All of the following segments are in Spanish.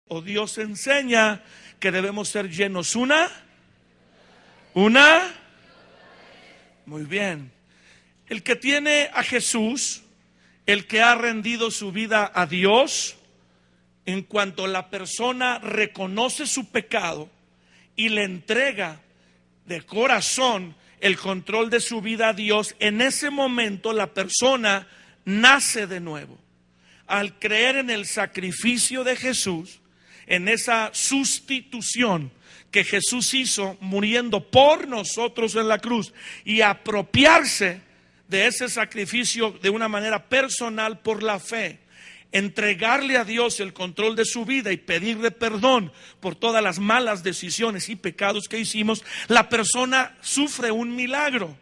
O Dios enseña que debemos ser llenos una. Muy bien. El que tiene a Jesús, el que ha rendido su vida a Dios, en cuanto la persona reconoce su pecado y le entrega de corazón el control de su vida a Dios, en ese momento la persona nace de nuevo. Al creer en el sacrificio de Jesús, en esa sustitución que Jesús hizo muriendo por nosotros en la cruz, y apropiarse de ese sacrificio de una manera personal por la fe, entregarle a Dios el control de su vida y pedirle perdón por todas las malas decisiones y pecados que hicimos, la persona sufre un milagro,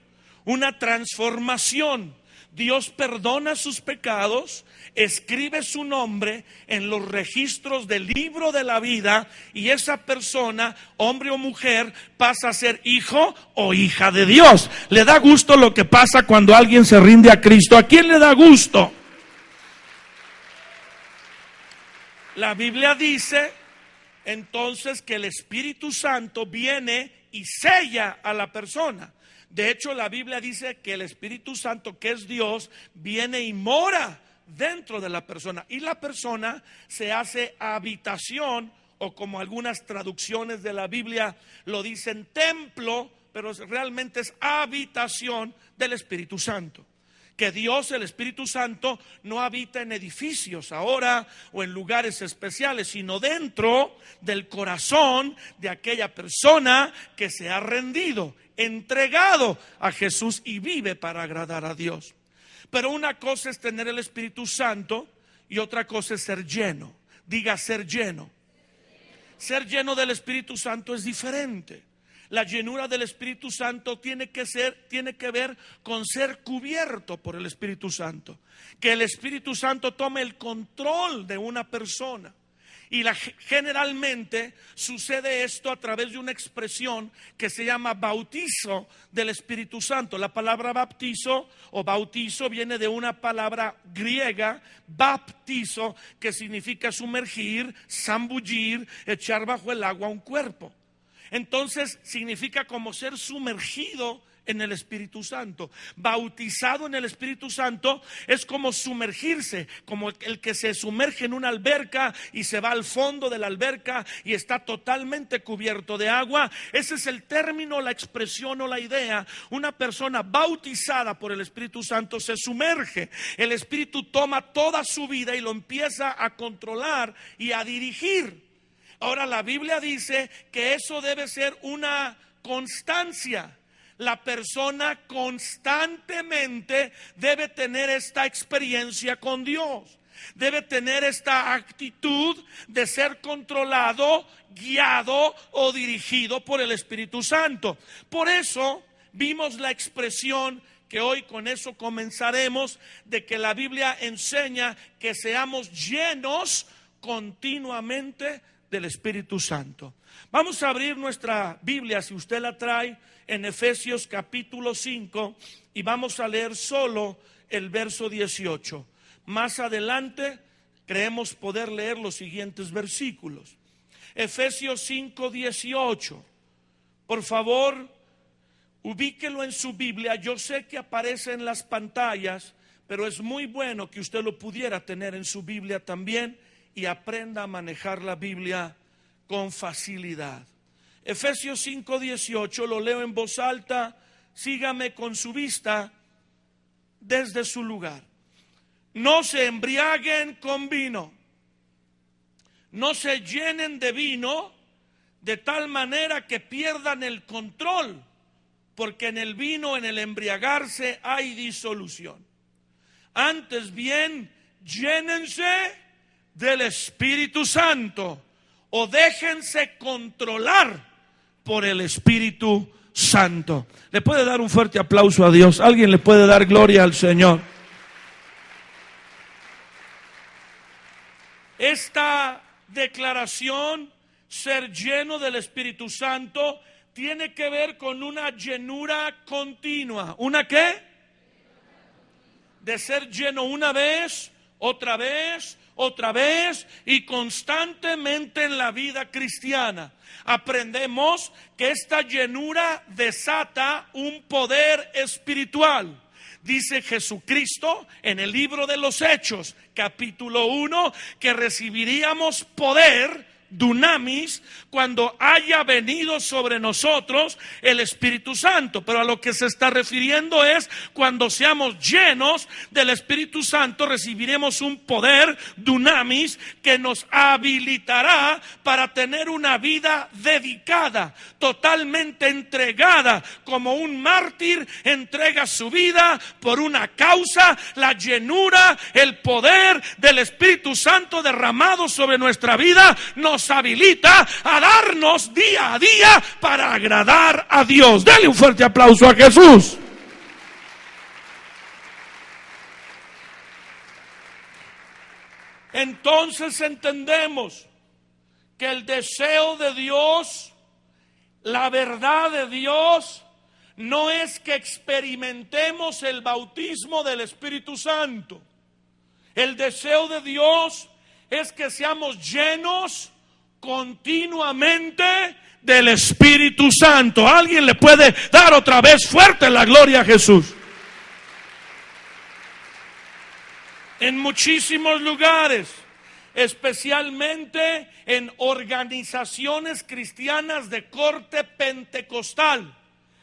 una transformación. Dios perdona sus pecados, escribe su nombre en los registros del libro de la vida, y esa persona, hombre o mujer, pasa a ser hijo o hija de Dios. ¿Le da gusto lo que pasa cuando alguien se rinde a Cristo? ¿A quién le da gusto? La Biblia dice entonces que el Espíritu Santo viene y sella a la persona. De hecho, la Biblia dice que el Espíritu Santo, que es Dios, viene y mora dentro de la persona. Y la persona se hace habitación, o como algunas traducciones de la Biblia lo dicen, templo, pero realmente es habitación del Espíritu Santo. Que Dios, el Espíritu Santo, no habita en edificios ahora o en lugares especiales, sino dentro del corazón de aquella persona que se ha rendido, entregado a Jesús y vive para agradar a Dios. Pero una cosa es tener el Espíritu Santo y otra cosa es ser lleno. Diga, ser lleno. Ser lleno del Espíritu Santo es diferente. La llenura del Espíritu Santo tiene que ver con ser cubierto por el Espíritu Santo. Que el Espíritu Santo tome el control de una persona. Y generalmente sucede esto a través de una expresión que se llama bautizo del Espíritu Santo. La palabra bautizo o bautizo viene de una palabra griega, baptizo, que significa sumergir, zambullir, echar bajo el agua un cuerpo. Entonces significa como ser sumergido en el Espíritu Santo. Bautizado en el Espíritu Santo es como sumergirse, como el que se sumerge en una alberca y se va al fondo de la alberca y está totalmente cubierto de agua. Ese es el término, la expresión o la idea. Una persona bautizada por el Espíritu Santo se sumerge. El Espíritu toma toda su vida y lo empieza a controlar y a dirigir. Ahora, la Biblia dice que eso debe ser una constancia. La persona constantemente debe tener esta experiencia con Dios. Debe tener esta actitud de ser controlado, guiado o dirigido por el Espíritu Santo. Por eso vimos la expresión que hoy con eso comenzaremos, de que la Biblia enseña que seamos llenos continuamente del Espíritu Santo. Vamos a abrir nuestra Biblia, si usted la trae, en Efesios capítulo 5, y vamos a leer solo el verso 18. Más adelante creemos poder leer los siguientes versículos. Efesios 5, 18. Por favor, ubíquelo en su Biblia. Yo sé que aparece en las pantallas, pero es muy bueno que usted lo pudiera tener en su Biblia también y aprenda a manejar la Biblia con facilidad. Efesios 5, 18, lo leo en voz alta. Sígame con su vista desde su lugar. No se embriaguen con vino, no se llenen de vino de tal manera que pierdan el control, porque en el vino, en el embriagarse, hay disolución. Antes bien, llénense del Espíritu Santo, o déjense controlar por el Espíritu Santo. ¿Le puede dar un fuerte aplauso a Dios? ¿Alguien le puede dar gloria al Señor? Esta declaración, ser lleno del Espíritu Santo, tiene que ver con una llenura continua. ¿Una qué? De ser lleno una vez otra vez y constantemente en la vida cristiana. Aprendemos que esta llenura desata un poder espiritual. Dice Jesucristo en el libro de los Hechos, capítulo 1, que recibiríamos poder, dunamis, cuando haya venido sobre nosotros el Espíritu Santo. Pero a lo que se está refiriendo es cuando seamos llenos del Espíritu Santo, recibiremos un poder, dunamis, que nos habilitará para tener una vida dedicada, totalmente entregada, como un mártir entrega su vida por una causa. La llenura, el poder del Espíritu Santo derramado sobre nuestra vida nos habilita a darnos día a día para agradar a Dios. Dale un fuerte aplauso a Jesús. Entonces entendemos que el deseo de Dios, la verdad de Dios, no es que experimentemos el bautismo del Espíritu Santo. El deseo de Dios es que seamos llenos continuamente del Espíritu Santo. ¿Alguien le puede dar otra vez fuerte la gloria a Jesús? En muchísimos lugares, especialmente en organizaciones cristianas de corte pentecostal,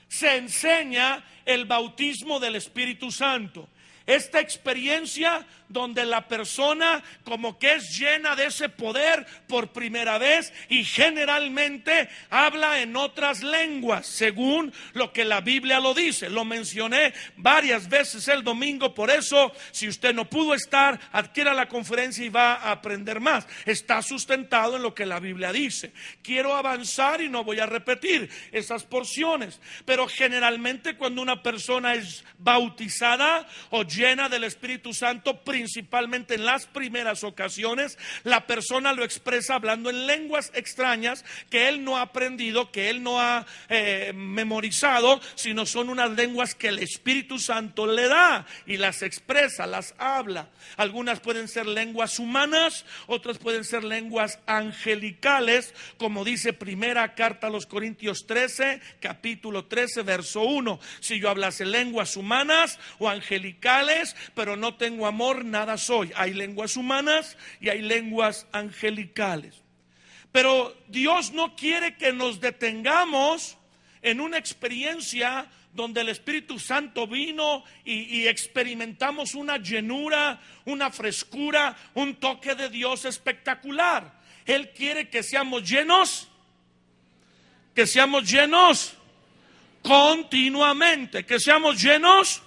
se enseña el bautismo del Espíritu Santo. Esta experiencia donde la persona como que es llena de ese poder por primera vez y generalmente habla en otras lenguas, según lo que la Biblia lo dice. Lo mencioné varias veces el domingo, por eso si usted no pudo estar, adquiera la conferencia y va a aprender más. Está sustentado en lo que la Biblia dice. Quiero avanzar y no voy a repetir esas porciones, pero generalmente cuando una persona es bautizada o llena del Espíritu Santo, principalmente en las primeras ocasiones, la persona lo expresa hablando en lenguas extrañas que él no ha aprendido, que él no ha memorizado, sino son unas lenguas que el Espíritu Santo le da y las expresa, las habla. Algunas pueden ser lenguas humanas, otras pueden ser lenguas angelicales, como dice primera carta a los Corintios 13, capítulo 13, verso 1. Si yo hablase lenguas humanas o angelicales, pero no tengo amor, nada soy. Hay lenguas humanas y hay lenguas angelicales. Pero Dios no quiere que nos detengamos en una experiencia donde el Espíritu Santo vino y experimentamos una llenura, una frescura, un toque de Dios espectacular. Él quiere que seamos llenos continuamente, que seamos llenos.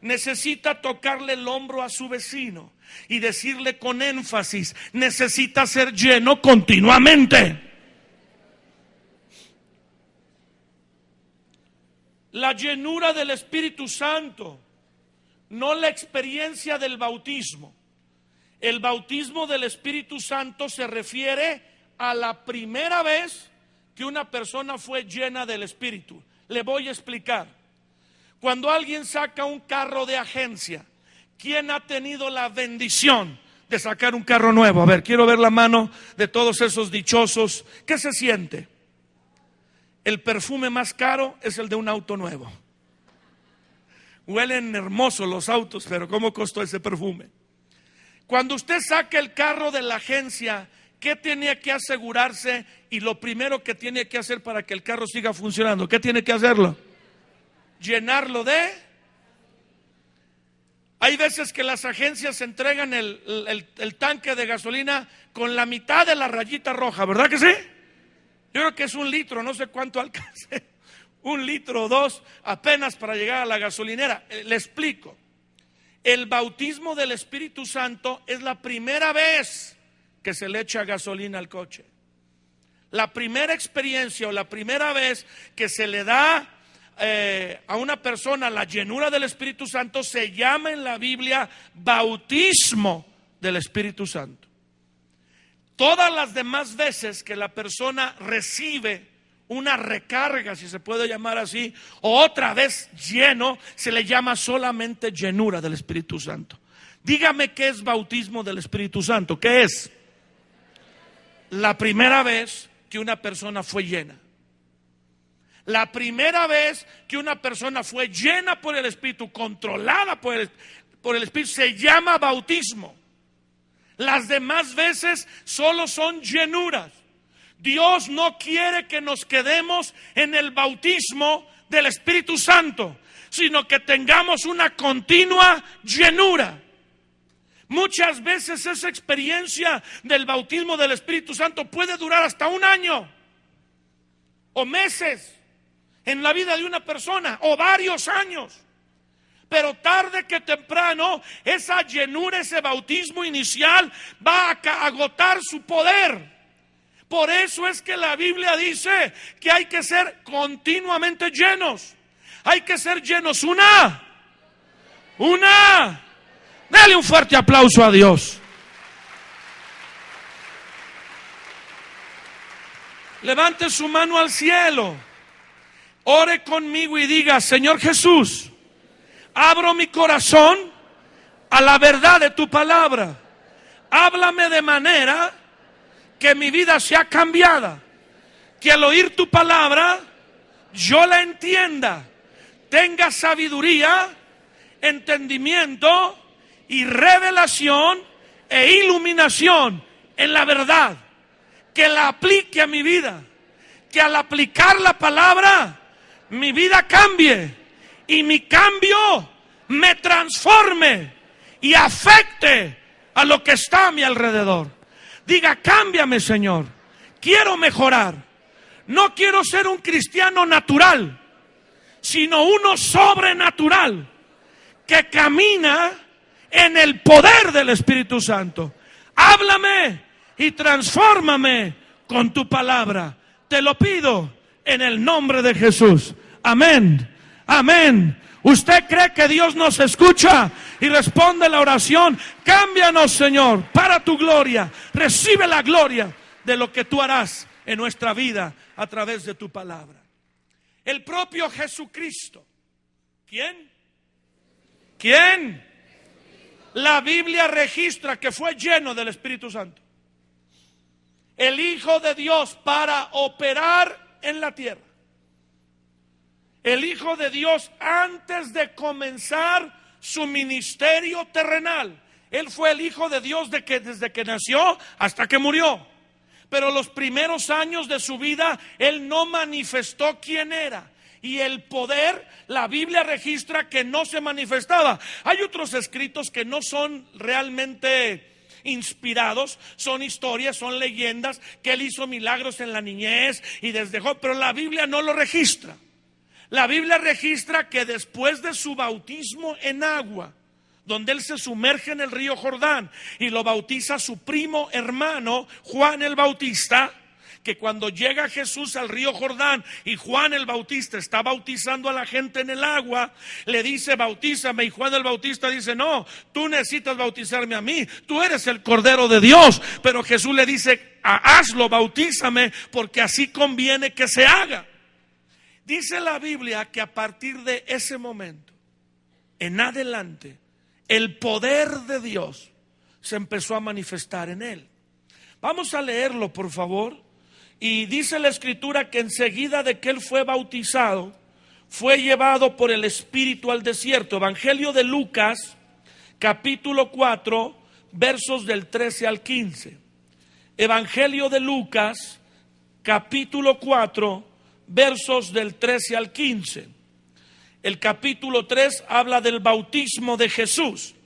Necesita tocarle el hombro a su vecino y decirle con énfasis: necesita ser lleno continuamente. La llenura del Espíritu Santo, no la experiencia del bautismo. El bautismo del Espíritu Santo se refiere a la primera vez que una persona fue llena del Espíritu. Le voy a explicar. Cuando alguien saca un carro de agencia, ¿quién ha tenido la bendición de sacar un carro nuevo? A ver, quiero ver la mano de todos esos dichosos. ¿Qué se siente? El perfume más caro es el de un auto nuevo. Huelen hermosos los autos, pero ¿cómo costó ese perfume? Cuando usted saca el carro de la agencia, ¿qué tiene que asegurarse? Y lo primero que tiene que hacer para que el carro siga funcionando, ¿qué tiene que hacerlo? Llenarlo de. Hay veces que las agencias entregan el tanque de gasolina con la mitad de la rayita roja, ¿verdad que sí? Yo creo que es 1 litro, no sé cuánto alcance, 1 litro o 2 apenas para llegar a la gasolinera. Le explico. El bautismo del Espíritu Santo es la primera vez que se le echa gasolina al coche. La primera experiencia o la primera vez que se le da a una persona la llenura del Espíritu Santo se llama en la Biblia bautismo del Espíritu Santo. Todas las demás veces que la persona recibe una recarga, si se puede llamar así, o otra vez lleno, se le llama solamente llenura del Espíritu Santo. Dígame qué es bautismo del Espíritu Santo. ¿Qué es? La primera vez que una persona fue llena. La primera vez que una persona fue llena por el Espíritu, controlada por el Espíritu, se llama bautismo. Las demás veces solo son llenuras. Dios no quiere que nos quedemos en el bautismo del Espíritu Santo, sino que tengamos una continua llenura. Muchas veces esa experiencia del bautismo del Espíritu Santo puede durar hasta un año o meses en la vida de una persona, o varios años. Pero tarde que temprano esa llenura, ese bautismo inicial va a agotar su poder. Por eso es que la Biblia dice que hay que ser continuamente llenos. Hay que ser llenos una. Dale un fuerte aplauso a Dios. Levante su mano al cielo. Ore conmigo y diga: Señor Jesús, abro mi corazón a la verdad de tu palabra. Háblame de manera que mi vida sea cambiada. Que al oír tu palabra yo la entienda. Tenga sabiduría, entendimiento y revelación e iluminación en la verdad. Que la aplique a mi vida. Que al aplicar la palabra mi vida cambie. Y mi cambio me transforme y afecte a lo que está a mi alrededor. Diga: cámbiame, Señor. Quiero mejorar. No quiero ser un cristiano natural, sino uno sobrenatural que camina en el poder del Espíritu Santo. Háblame y transfórmame con tu palabra. Te lo pido en el nombre de Jesús. Amén. Amén. ¿Usted cree que Dios nos escucha y responde la oración? Cámbianos, Señor, para tu gloria. Recibe la gloria de lo que tú harás en nuestra vida a través de tu palabra. El propio Jesucristo. ¿Quién? ¿Quién? La Biblia registra que fue lleno del Espíritu Santo. El Hijo de Dios para operar en la tierra. El Hijo de Dios, antes de comenzar su ministerio terrenal, Él fue el Hijo de Dios desde que nació hasta que murió. Pero los primeros años de su vida Él no manifestó quién era. Y el poder, la Biblia registra que no se manifestaba. Hay otros escritos que no son realmente inspirados, son historias, son leyendas, que Él hizo milagros en la niñez y desde joven, pero la Biblia no lo registra. La Biblia registra que después de su bautismo en agua, donde Él se sumerge en el río Jordán y lo bautiza su primo hermano Juan el Bautista, que cuando llega Jesús al río Jordán y Juan el Bautista está bautizando a la gente en el agua, le dice: bautízame, y Juan el Bautista dice: no, tú necesitas bautizarme a mí, tú eres el Cordero de Dios. Pero Jesús le dice: hazlo, bautízame, porque así conviene que se haga. Dice la Biblia que a partir de ese momento en adelante el poder de Dios se empezó a manifestar en él. Vamos a leerlo, por favor. Y dice la Escritura que enseguida de que él fue bautizado, fue llevado por el Espíritu al desierto. Evangelio de Lucas, capítulo 4, versos del 13 al 15. Evangelio de Lucas, capítulo 4, versos del 13 al 15. El capítulo 3 habla del bautismo de Jesús.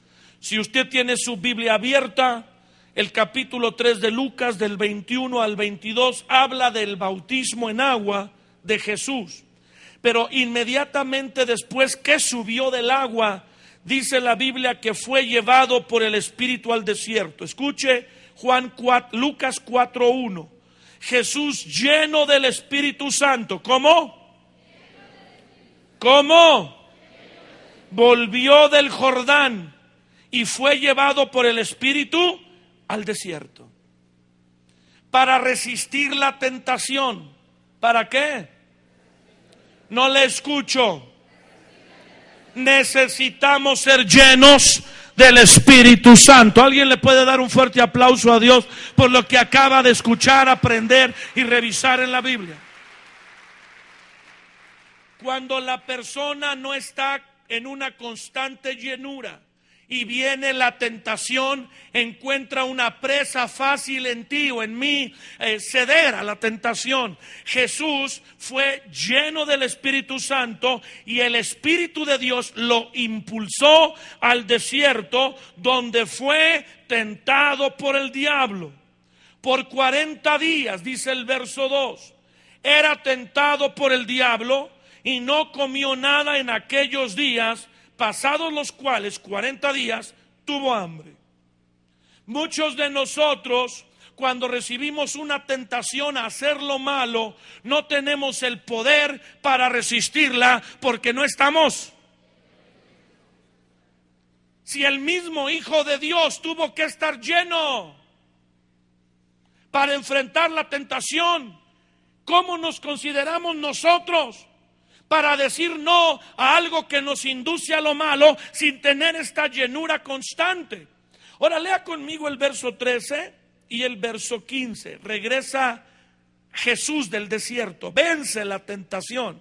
Si usted tiene su Biblia abierta, el capítulo 3 de Lucas, del 21 al 22, habla del bautismo en agua de Jesús. Pero inmediatamente después que subió del agua, dice la Biblia que fue llevado por el Espíritu al desierto. Escuche Lucas 4:1. Jesús lleno del Espíritu Santo. ¿Cómo? ¿Cómo? Volvió del Jordán y fue llevado por el Espíritu al desierto para resistir la tentación. ¿Para qué? No le escucho. Necesitamos ser llenos del Espíritu Santo. ¿Alguien le puede dar un fuerte aplauso a Dios por lo que acaba de escuchar, aprender y revisar en la Biblia? Cuando la persona no está en una constante llenura y viene la tentación, encuentra una presa fácil en ti o en mí, ceder a la tentación. Jesús fue lleno del Espíritu Santo y el Espíritu de Dios lo impulsó al desierto, donde fue tentado por el diablo. Por 40 días, dice el verso 2, era tentado por el diablo y no comió nada en aquellos días, pasados los cuales 40 días tuvo hambre. Muchos de nosotros, cuando recibimos una tentación a hacer lo malo, no tenemos el poder para resistirla porque no estamos. Si el mismo Hijo de Dios tuvo que estar lleno para enfrentar la tentación, ¿cómo nos consideramos nosotros para decir no a algo que nos induce a lo malo sin tener esta llenura constante? Ahora lea conmigo el verso 13 y el verso 15. Regresa Jesús del desierto, vence la tentación.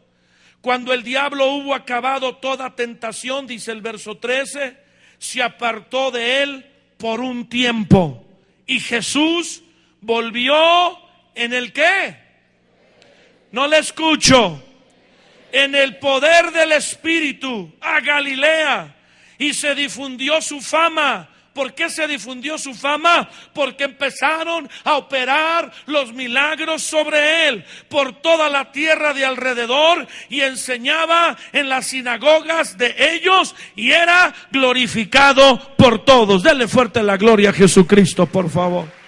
Cuando el diablo hubo acabado toda tentación, dice el verso 13, se apartó de él por un tiempo. Y Jesús volvió ¿en el qué? No le escucho. En el poder del Espíritu a Galilea, y se difundió su fama. ¿Por qué se difundió su fama? Porque empezaron a operar los milagros sobre él por toda la tierra de alrededor, y enseñaba en las sinagogas de ellos y era glorificado por todos. Denle fuerte la gloria a Jesucristo, por favor.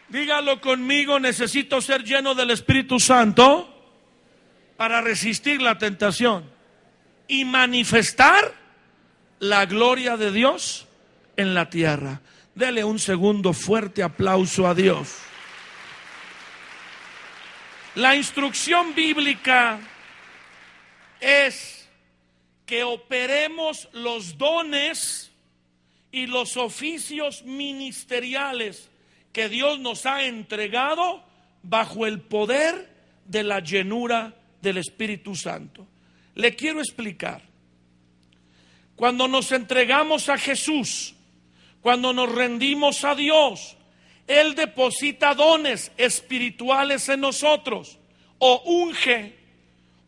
Dígalo conmigo: necesito ser lleno del Espíritu Santo para resistir la tentación y manifestar la gloria de Dios en la tierra. Dele un segundo fuerte aplauso a Dios. La instrucción bíblica es que operemos los dones y los oficios ministeriales que Dios nos ha entregado bajo el poder de la llenura del Espíritu Santo. Le quiero explicar. Cuando nos entregamos a Jesús, cuando nos rendimos a Dios, Él deposita dones espirituales en nosotros, o unge,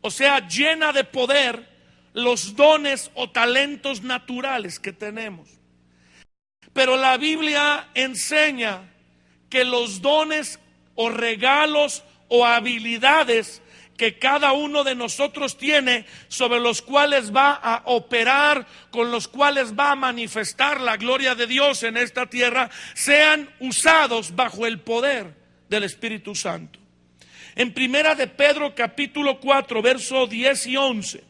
o sea, llena de poder los dones o talentos naturales que tenemos. Pero la Biblia enseña que los dones o regalos o habilidades que cada uno de nosotros tiene, sobre los cuales va a operar, con los cuales va a manifestar la gloria de Dios en esta tierra, sean usados bajo el poder del Espíritu Santo. En Primera de Pedro capítulo 4 verso 10 y 11,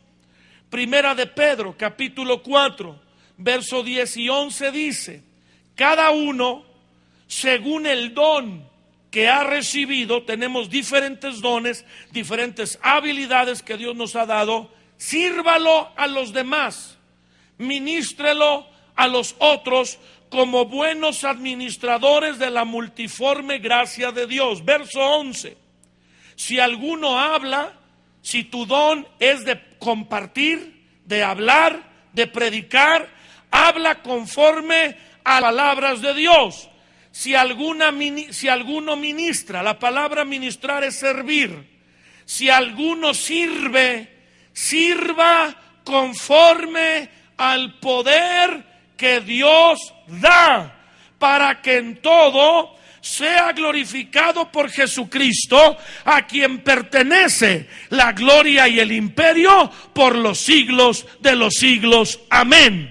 Primera de Pedro capítulo 4 verso 10 y 11 dice: cada uno según el don que ha recibido, tenemos diferentes dones, diferentes habilidades que Dios nos ha dado, sírvalo a los demás, ministrelo a los otros como buenos administradores de la multiforme gracia de Dios. Verso 11, si alguno habla, si tu don es de compartir, de hablar, de predicar, habla conforme a palabras de Dios. Si alguno ministra, la palabra ministrar es servir. Si alguno sirve, sirva conforme al poder que Dios da, para que en todo sea glorificado por Jesucristo, a quien pertenece la gloria y el imperio por los siglos de los siglos. Amén.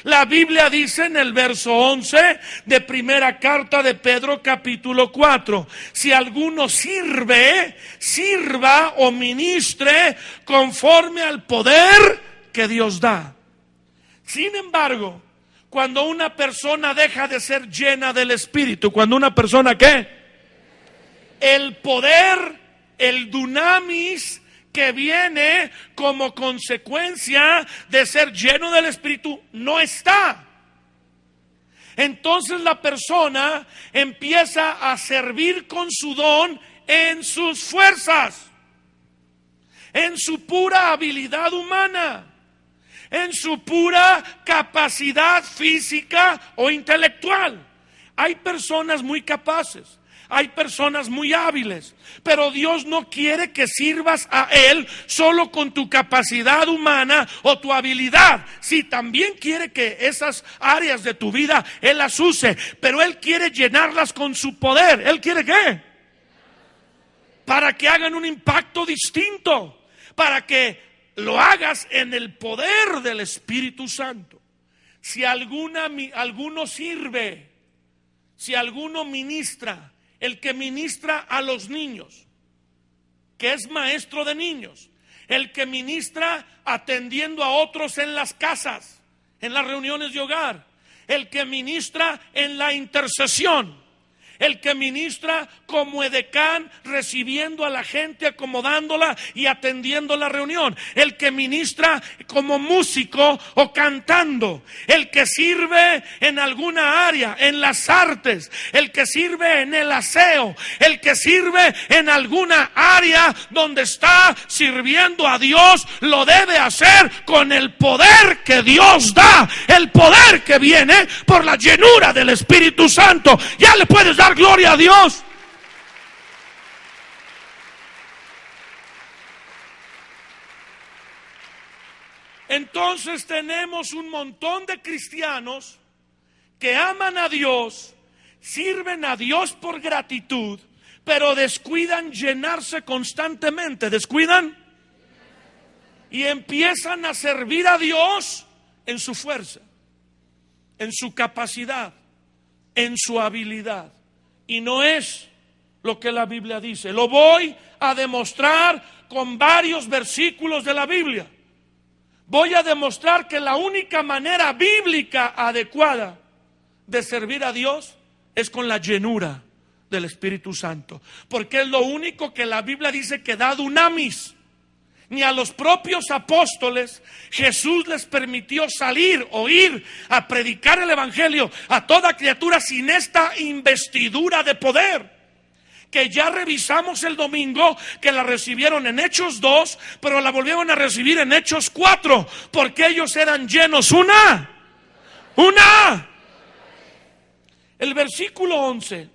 La Biblia dice en el verso 11 de primera carta de Pedro capítulo 4, si alguno sirve, sirva o ministre conforme al poder que Dios da. Sin embargo, cuando una persona deja de ser llena del Espíritu, cuando una persona ¿qué? El poder, el dunamis que viene como consecuencia de ser lleno del Espíritu no está. Entonces la persona empieza a servir con su don en sus fuerzas, en su pura habilidad humana, en su pura capacidad física o intelectual. Hay personas muy capaces, hay personas muy hábiles, pero Dios no quiere que sirvas a Él solo con tu capacidad humana o tu habilidad. Sí, también quiere que esas áreas de tu vida Él las use, pero Él quiere llenarlas con su poder. ¿Él quiere qué? Para que hagan un impacto distinto, para que lo hagas en el poder del Espíritu Santo. Si alguno sirve, si alguno ministra, el que ministra a los niños, que es maestro de niños, el que ministra atendiendo a otros en las casas, en las reuniones de hogar, el que ministra en la intercesión, el que ministra como edecán, recibiendo a la gente, acomodándola y atendiendo la reunión, el que ministra como músico o cantando, el que sirve en alguna área, en las artes, el que sirve en el aseo, el que sirve en alguna área donde está sirviendo a Dios, lo debe hacer con el poder que Dios da, el poder que viene por la llenura del Espíritu Santo. Ya le puedes dar gloria a Dios. Entonces tenemos un montón de cristianos que aman a Dios, sirven a Dios por gratitud, pero descuidan llenarse constantemente, descuidan y empiezan a servir a Dios en su fuerza, en su capacidad, en su habilidad. Y no es lo que la Biblia dice. Lo voy a demostrar con varios versículos de la Biblia. Voy a demostrar que la única manera bíblica adecuada de servir a Dios es con la llenura del Espíritu Santo. Porque es lo único que la Biblia dice que da dunamis. Ni a los propios apóstoles Jesús les permitió salir o ir a predicar el evangelio a toda criatura sin esta investidura de poder, que ya revisamos el domingo, que la recibieron en Hechos 2, pero la volvieron a recibir en Hechos 4, porque ellos eran llenos una. El versículo 11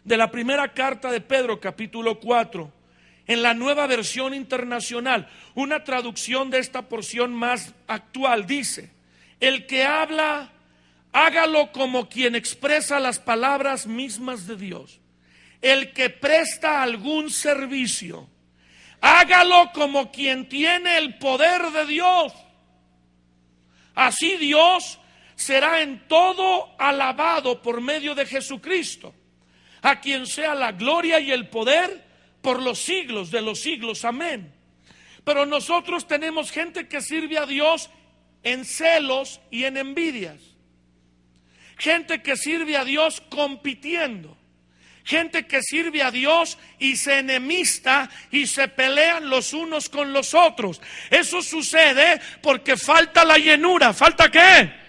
de la primera carta de Pedro, capítulo 4, en la Nueva Versión Internacional, una traducción de esta porción más actual, dice: el que habla, hágalo como quien expresa las palabras mismas de Dios. El que presta algún servicio, hágalo como quien tiene el poder de Dios. Así Dios será en todo alabado por medio de Jesucristo, a quien sea la gloria y el poder por los siglos de los siglos. Amén. Pero nosotros tenemos gente que sirve a Dios en celos y en envidias. Gente que sirve a Dios compitiendo. Gente que sirve a Dios y se enemista y se pelean los unos con los otros. Eso sucede porque falta la llenura. ¿Falta qué?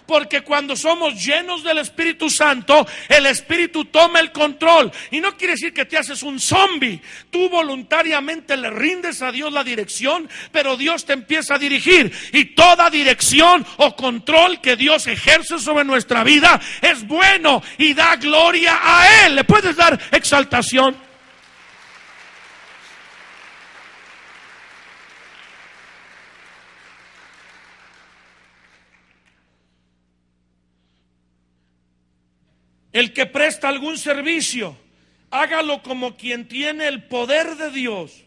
Porque cuando somos llenos del Espíritu Santo, el Espíritu toma el control. Y no quiere decir que te haces un zombie. Tú voluntariamente le rindes a Dios la dirección, pero Dios te empieza a dirigir. Y toda dirección o control que Dios ejerce sobre nuestra vida es bueno y da gloria a Él. ¿Le puedes dar exaltación? El que presta algún servicio, hágalo como quien tiene el poder de Dios.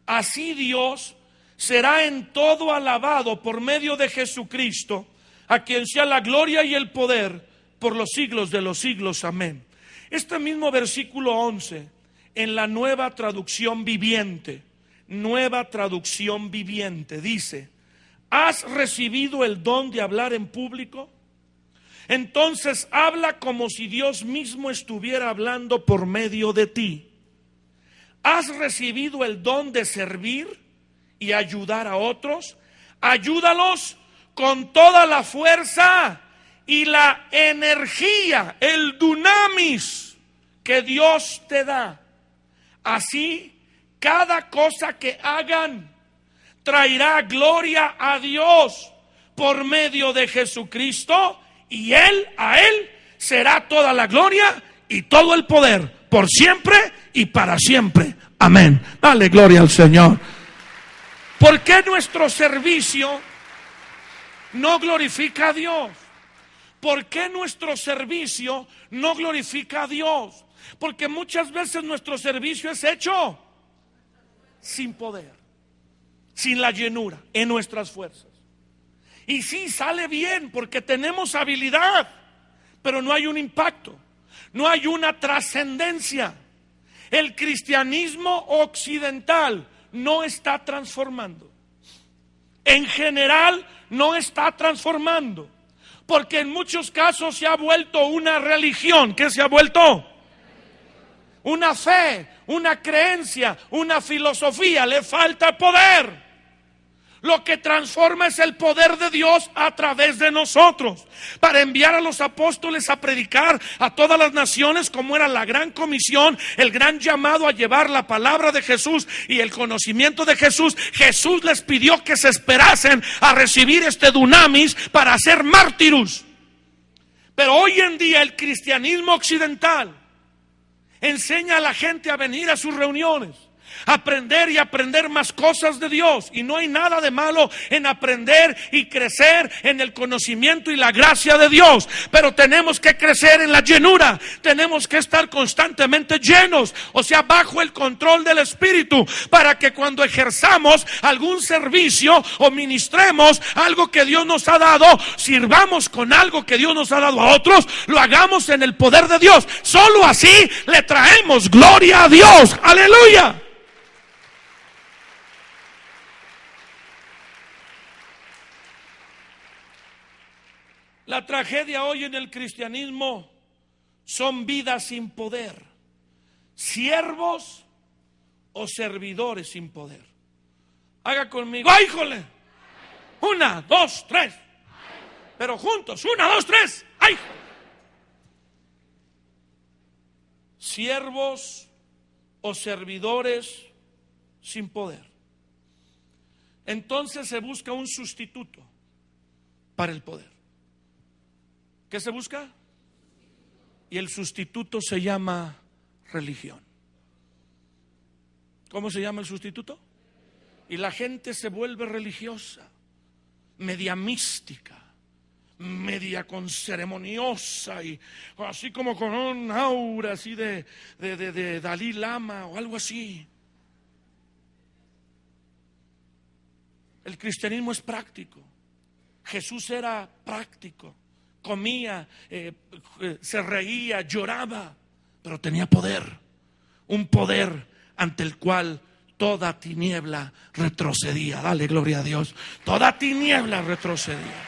Así Dios será en todo alabado por medio de Jesucristo, a quien sea la gloria y el poder por los siglos de los siglos. Amén. Este mismo versículo 11, en la Nueva Traducción Viviente, dice: ¿has recibido el don de hablar en público? Entonces habla como si Dios mismo estuviera hablando por medio de ti. ¿Has recibido el don de servir y ayudar a otros? Ayúdalos con toda la fuerza y la energía, el dunamis que Dios te da. Así, cada cosa que hagan traerá gloria a Dios por medio de Jesucristo, y a Él será toda la gloria y todo el poder por siempre y para siempre. Amén. Dale gloria al Señor. ¿Por qué nuestro servicio no glorifica a Dios? ¿Por qué nuestro servicio no glorifica a Dios? Porque muchas veces nuestro servicio es hecho sin poder, sin la llenura en nuestras fuerzas. Y sí, sale bien porque tenemos habilidad, pero no hay un impacto, no hay una trascendencia. El cristianismo occidental no está transformando. En general no está transformando, porque en muchos casos se ha vuelto una religión. ¿Qué se ha vuelto? Una fe, una creencia, una filosofía. Le falta poder. Lo que transforma es el poder de Dios a través de nosotros, para enviar a los apóstoles a predicar a todas las naciones, como era la gran comisión, el gran llamado a llevar la palabra de Jesús y el conocimiento de Jesús. Jesús les pidió que se esperasen a recibir este dunamis para hacer mártirus. Pero hoy en día el cristianismo occidental enseña a la gente a venir a sus reuniones, aprender y aprender más cosas de Dios. Y no hay nada de malo en aprender y crecer en el conocimiento y la gracia de Dios, pero tenemos que crecer en la llenura. Tenemos que estar constantemente llenos, o sea, bajo el control del Espíritu, para que cuando ejerzamos algún servicio o ministremos algo que Dios nos ha dado, sirvamos con algo que Dios nos ha dado a otros, lo hagamos en el poder de Dios. Solo así le traemos gloria a Dios. Aleluya. La tragedia hoy en el cristianismo son vidas sin poder, siervos o servidores sin poder. Haga conmigo, ¡ay, híjole! 1, 2, 3. Pero juntos, 1, 2, 3. ¡Ay! Siervos o servidores sin poder. Entonces se busca un sustituto para el poder. ¿Qué se busca? Y el sustituto se llama religión. ¿Cómo se llama el sustituto? Y la gente se vuelve religiosa, media mística, media con ceremoniosa, y así como con un aura así de Dalí Lama o algo así. El cristianismo es práctico. Jesús era práctico. Comía, se reía, lloraba, pero tenía poder, un poder ante el cual toda tiniebla retrocedía. Dale gloria a Dios. Toda tiniebla retrocedía.